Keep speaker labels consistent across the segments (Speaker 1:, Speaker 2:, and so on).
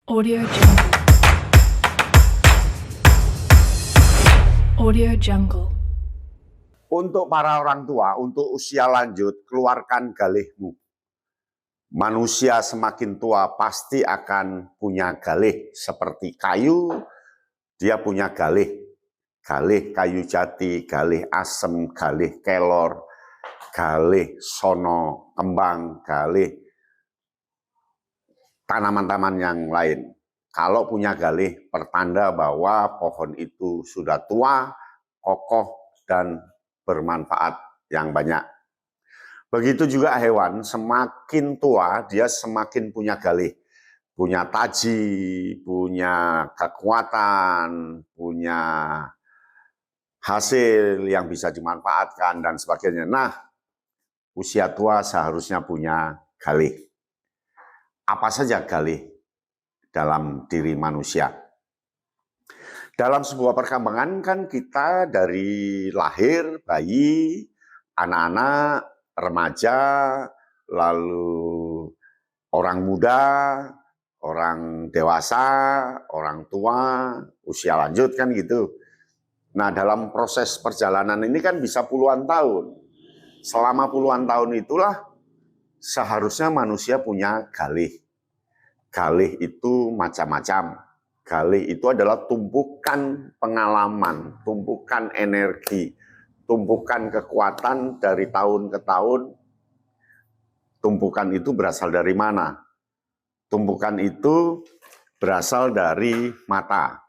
Speaker 1: Audio Jungle. Audio Jungle.
Speaker 2: Untuk para orang tua, untuk usia lanjut, keluarkan galihmu. Manusia semakin tua pasti akan punya galih. Seperti kayu, dia punya galih. Galih kayu jati, galih asem, galih kelor, galih sono, kembang, galih tanaman-tanaman yang lain. Kalau punya galih, pertanda bahwa pohon itu sudah tua, kokoh, dan bermanfaat yang banyak. Begitu juga hewan, semakin tua dia semakin punya galih, punya taji, punya kekuatan, punya hasil yang bisa dimanfaatkan dan sebagainya. Nah, usia tua seharusnya punya galih. Apa saja galih dalam diri manusia? Dalam sebuah perkembangan kan kita dari lahir, bayi, anak-anak, remaja, lalu orang muda, orang dewasa, orang tua, usia lanjut kan gitu. Nah, dalam proses perjalanan ini kan bisa puluhan tahun. Selama puluhan tahun itulah seharusnya manusia punya galih. Galih itu macam-macam. Galih itu adalah tumpukan pengalaman, tumpukan energi, tumpukan kekuatan dari tahun ke tahun. Tumpukan itu berasal dari mana? Tumpukan itu berasal dari mata.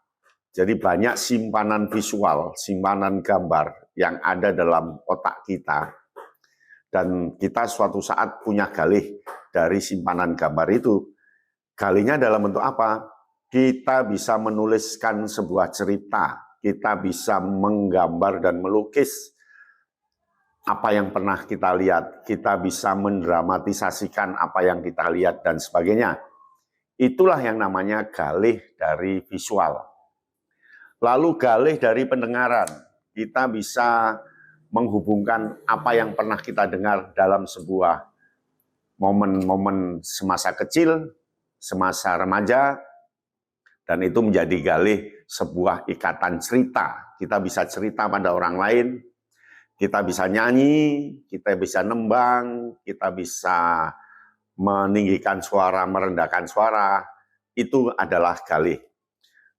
Speaker 2: Jadi banyak simpanan visual, simpanan gambar yang ada dalam otak kita. Dan kita suatu saat punya galih dari simpanan gambar itu. Galihnya dalam bentuk apa? Kita bisa menuliskan sebuah cerita, kita bisa menggambar dan melukis apa yang pernah kita lihat, kita bisa mendramatisasikan apa yang kita lihat dan sebagainya. Itulah yang namanya galih dari visual. Lalu galih dari pendengaran, kita bisa menghubungkan apa yang pernah kita dengar dalam sebuah momen-momen semasa kecil, semasa remaja, dan itu menjadi galih sebuah ikatan cerita. Kita bisa cerita pada orang lain, kita bisa nyanyi, kita bisa nembang, kita bisa meninggikan suara, merendahkan suara, itu adalah galih.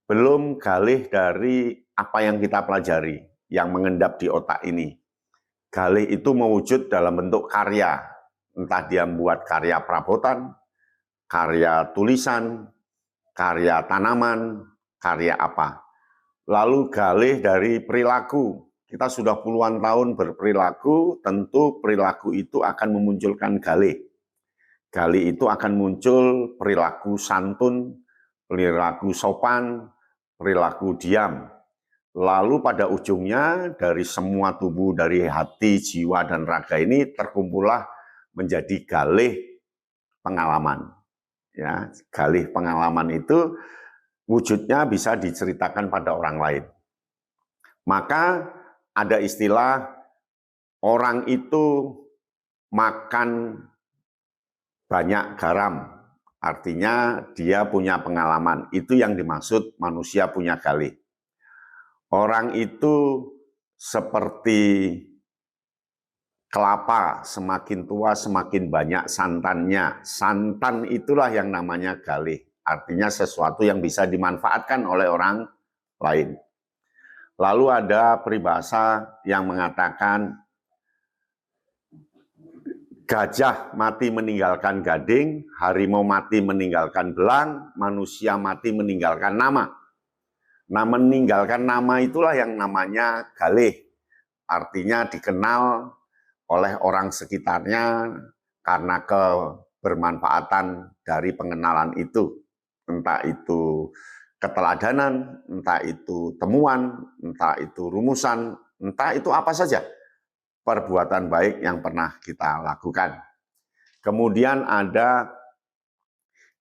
Speaker 2: Belum galih dari apa yang kita pelajari, yang mengendap di otak ini. Galih itu mewujud dalam bentuk karya, entah dia membuat karya perabotan, karya tulisan, karya tanaman, karya apa. Lalu galih dari perilaku. Kita sudah puluhan tahun berperilaku, tentu perilaku itu akan memunculkan galih. Galih itu akan muncul perilaku santun, perilaku sopan, perilaku diam. Lalu pada ujungnya dari semua tubuh, dari hati, jiwa, dan raga ini terkumpullah menjadi galih pengalaman. Ya, galih pengalaman itu wujudnya bisa diceritakan pada orang lain. Maka ada istilah orang itu makan banyak garam, artinya dia punya pengalaman. Itu yang dimaksud manusia punya galih. Orang itu seperti kelapa, semakin tua semakin banyak santannya. Santan itulah yang namanya galih. Artinya sesuatu yang bisa dimanfaatkan oleh orang lain. Lalu ada peribahasa yang mengatakan gajah mati meninggalkan gading, harimau mati meninggalkan belang, manusia mati meninggalkan nama. Nah, meninggalkan nama itulah yang namanya galih. Artinya dikenal oleh orang sekitarnya karena kebermanfaatan dari pengenalan itu. Entah itu keteladanan, entah itu temuan, entah itu rumusan, entah itu apa saja perbuatan baik yang pernah kita lakukan. Kemudian ada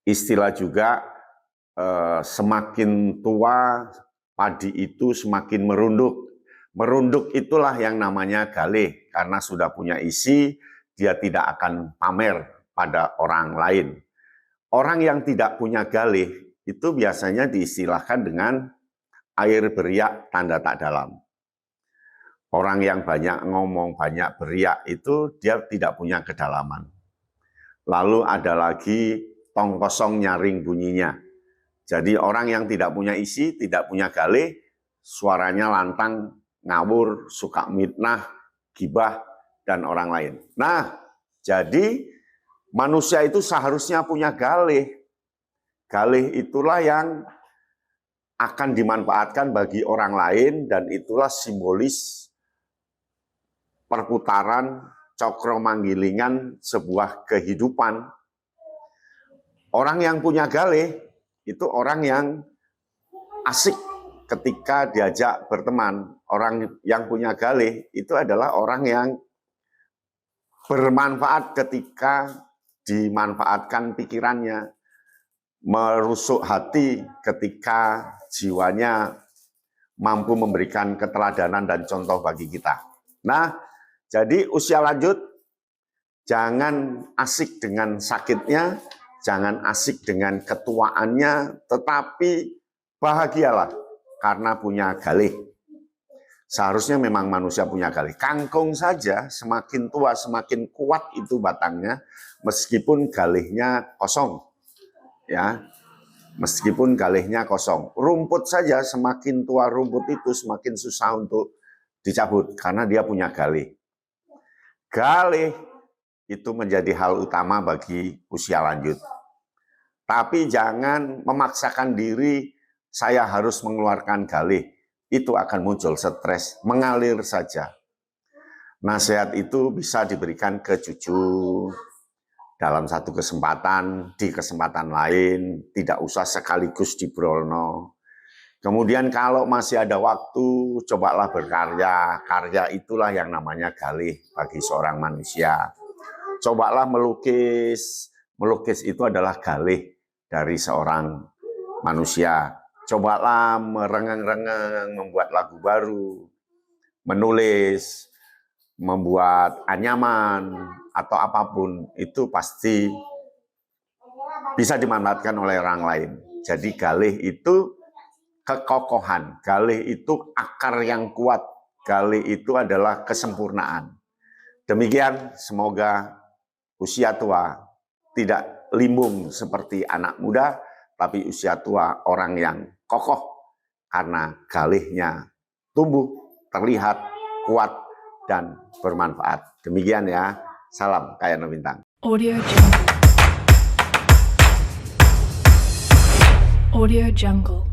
Speaker 2: istilah juga semakin tua padi itu semakin merunduk. Merunduk itulah yang namanya galih, karena sudah punya isi, dia tidak akan pamer pada orang lain. Orang yang tidak punya galih, itu biasanya diistilahkan dengan air beriak tanda tak dalam. Orang yang banyak ngomong, banyak beriak itu dia tidak punya kedalaman. Lalu ada lagi tong kosong nyaring bunyinya. Jadi orang yang tidak punya isi, tidak punya galih, suaranya lantang, ngawur, suka mitnah, gibah, dan orang lain. Nah, jadi manusia itu seharusnya punya galih. Galih itulah yang akan dimanfaatkan bagi orang lain, dan itulah simbolis perputaran cokro manggilingan sebuah kehidupan. Orang yang punya galih itu orang yang asik ketika diajak berteman. Orang yang punya galih itu adalah orang yang bermanfaat ketika dimanfaatkan pikirannya, merusuk hati ketika jiwanya mampu memberikan keteladanan dan contoh bagi kita. Nah, jadi usia lanjut jangan asik dengan sakitnya, jangan asik dengan ketuaannya, tetapi bahagialah karena punya galih. Seharusnya memang manusia punya galih. Kangkung saja semakin tua semakin kuat itu batangnya, meskipun galihnya kosong. Ya, meskipun galihnya kosong. Rumput saja semakin tua rumput itu semakin susah untuk dicabut karena dia punya galih. Galih itu menjadi hal utama bagi usia lanjut. Tapi jangan memaksakan diri, saya harus mengeluarkan galih. Itu akan muncul stres, mengalir saja. Nasihat itu bisa diberikan ke cucu dalam satu kesempatan, di kesempatan lain, tidak usah sekaligus dibrolno. Kemudian kalau masih ada waktu, cobalah berkarya. Karya itulah yang namanya galih bagi seorang manusia. Cobalah melukis. Melukis itu adalah galih dari seorang manusia. Cobalah merengeng-rengeng, membuat lagu baru, menulis, membuat anyaman, atau apapun. Itu pasti bisa dimanfaatkan oleh orang lain. Jadi galih itu kekokohan, galih itu akar yang kuat, galih itu adalah kesempurnaan. Demikian, semoga usia tua tidak limbung seperti anak muda, tapi usia tua orang yang kokoh karena galihnya tumbuh, terlihat, kuat, dan bermanfaat. Demikian ya, salam Kayana Bintang.
Speaker 1: Audio Jungle. Audio Jungle.